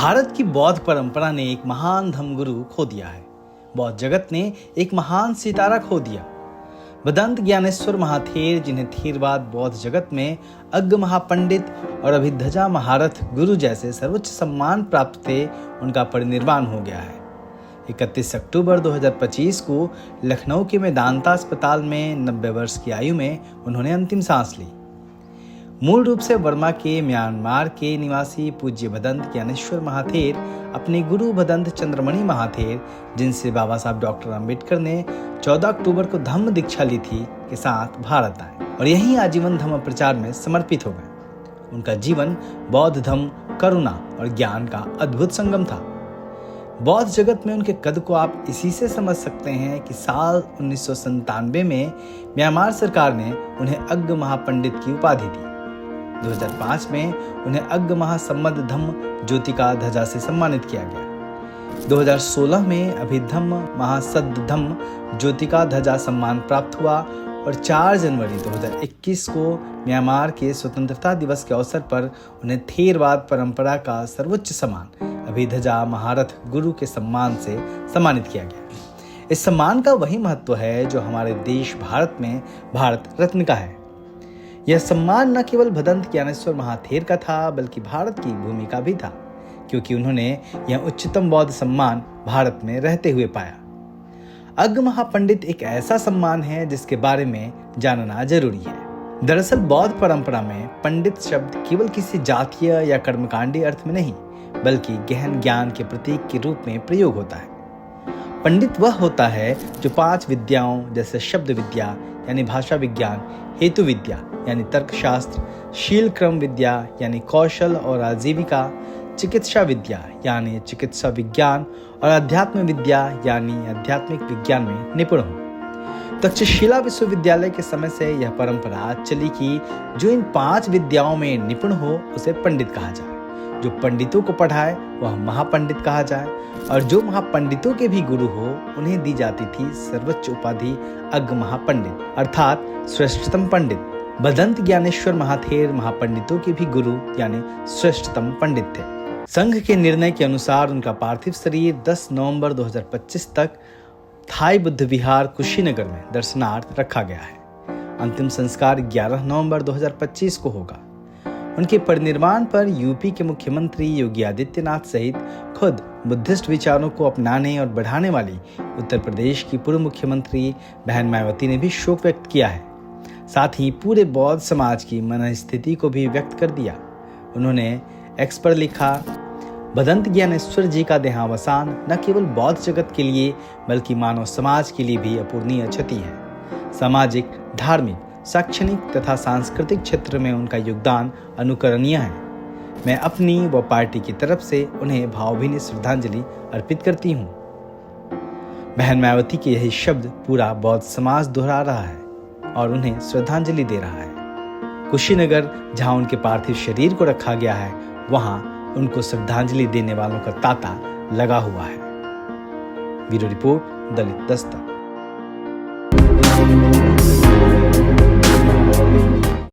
भारत की बौद्ध परंपरा ने एक महान धर्मगुरु खो दिया है। बौद्ध जगत ने एक महान सितारा खो दिया। वेदांत ज्ञानेश्वर महाथेर, जिन्हें थेरवाद बौद्ध जगत में अग्र महापंडित और अभिधजा महारथ गुरु जैसे सर्वोच्च सम्मान प्राप्त थे, उनका परिनिर्वाण हो गया है। 31 अक्टूबर 2025 को लखनऊ के मेदांता अस्पताल में 90 वर्ष की आयु में उन्होंने अंतिम सांस ली। मूल रूप से बर्मा के म्यांमार के निवासी पूज्य भदंत ज्ञानेश्वर महाथेर अपने गुरु भदंत चंद्रमणि महाथेर, जिनसे बाबा साहब डॉक्टर अंबेडकर ने 14 अक्टूबर को धम्म दीक्षा ली थी, के साथ भारत आए और यहीं आजीवन धम्म प्रचार में समर्पित हो गए। उनका जीवन बौद्ध धम्म, करुणा और ज्ञान का अद्भुत संगम था। बौद्ध जगत में उनके कद को आप इसी से समझ सकते हैं कि साल 1997 में म्यांमार सरकार ने उन्हें अग्र महापंडित की उपाधि दी। 2005 में उन्हें अग्र महासम्मद धम्म ज्योतिका ध्वजा से सम्मानित किया गया। 2016 में अभिधम्म महासद्ध धम्म ज्योतिका ध्वजा सम्मान प्राप्त हुआ और 4 जनवरी 2021 को म्यांमार के स्वतंत्रता दिवस के अवसर पर उन्हें थेरवाद परंपरा का सर्वोच्च सम्मान अभिधजा महारथ गुरु के सम्मान से सम्मानित किया गया। इस सम्मान का वही महत्व है जो हमारे देश भारत में भारत रत्न का है। यह सम्मान न केवल भदंत ज्ञानेश्वर महाथेर का था, बल्कि भारत की भूमि का भी था, क्योंकि उन्होंने यह उच्चतम बौद्ध सम्मान भारत में रहते हुए पाया। अग्र महापंडित एक ऐसा सम्मान है जिसके बारे में जानना जरूरी है। दरअसल बौद्ध परंपरा में पंडित शब्द केवल किसी जातीय या कर्मकांडी अर्थ में नहीं, बल्कि गहन ज्ञान के प्रतीक के रूप में प्रयोग होता है। पंडित वह होता है जो 5 विद्याओं जैसे शब्द विद्या यानी भाषा विज्ञान, हेतु विद्या यानी तर्कशास्त्र, शील क्रम विद्या यानी कौशल और आजीविका, चिकित्सा विद्या यानी चिकित्सा विज्ञान और अध्यात्म विद्या यानी आध्यात्मिक विज्ञान में निपुण हो। तक्षशिला विश्वविद्यालय के समय से यह परंपरा चली कि जो इन 5 विद्याओं में निपुण हो उसे पंडित कहा जाए, जो पंडितों को पढ़ाए वह महापंडित कहा जाए, और जो महापंडितों के भी गुरु हो उन्हें दी जाती थी सर्वोच्च उपाधि अग्र महापंडित अर्थात श्रेष्ठतम पंडित। भदंत ज्ञानेश्वर महाथेर महापंडितों के भी गुरु यानी श्रेष्ठतम पंडित थे। संघ के निर्णय के अनुसार उनका पार्थिव शरीर 10 नवंबर 2025 तक थाई बुद्ध विहार कुशीनगर में दर्शनार्थ रखा गया है। अंतिम संस्कार 11 नवंबर 2025 को होगा। उनके परिनिर्वाण पर यूपी के मुख्यमंत्री योगी आदित्यनाथ सहित खुद बुद्धिस्ट विचारों को अपनाने और बढ़ाने वाली उत्तर प्रदेश की पूर्व मुख्यमंत्री बहन मायावती ने भी शोक व्यक्त किया है। साथ ही पूरे बौद्ध समाज की मनस्थिति को भी व्यक्त कर दिया। उन्होंने एक्स पर लिखा, भदंत ज्ञानेश्वर जी का देहावसान न केवल बौद्ध जगत के लिए बल्कि मानव समाज के लिए भी अपूरणीय क्षति है। सामाजिक, धार्मिक, शैक्षणिक तथा सांस्कृतिक क्षेत्र में उनका योगदान अनुकरणीय है। मैं अपनी व पार्टी की तरफ से उन्हें भावभीनी श्रद्धांजलि अर्पित करती हूँ। बहन मायावती के यही शब्द पूरा बौद्ध समाज दोहरा रहा है और उन्हें श्रद्धांजलि दे रहा है। कुशीनगर, जहाँ उनके पार्थिव शरीर को रखा गया है, वहाँ उनको श्रद्धांजलि देने वालों का तांता लगा हुआ है। ब्यूरो रिपोर्ट, दलित दस्तक।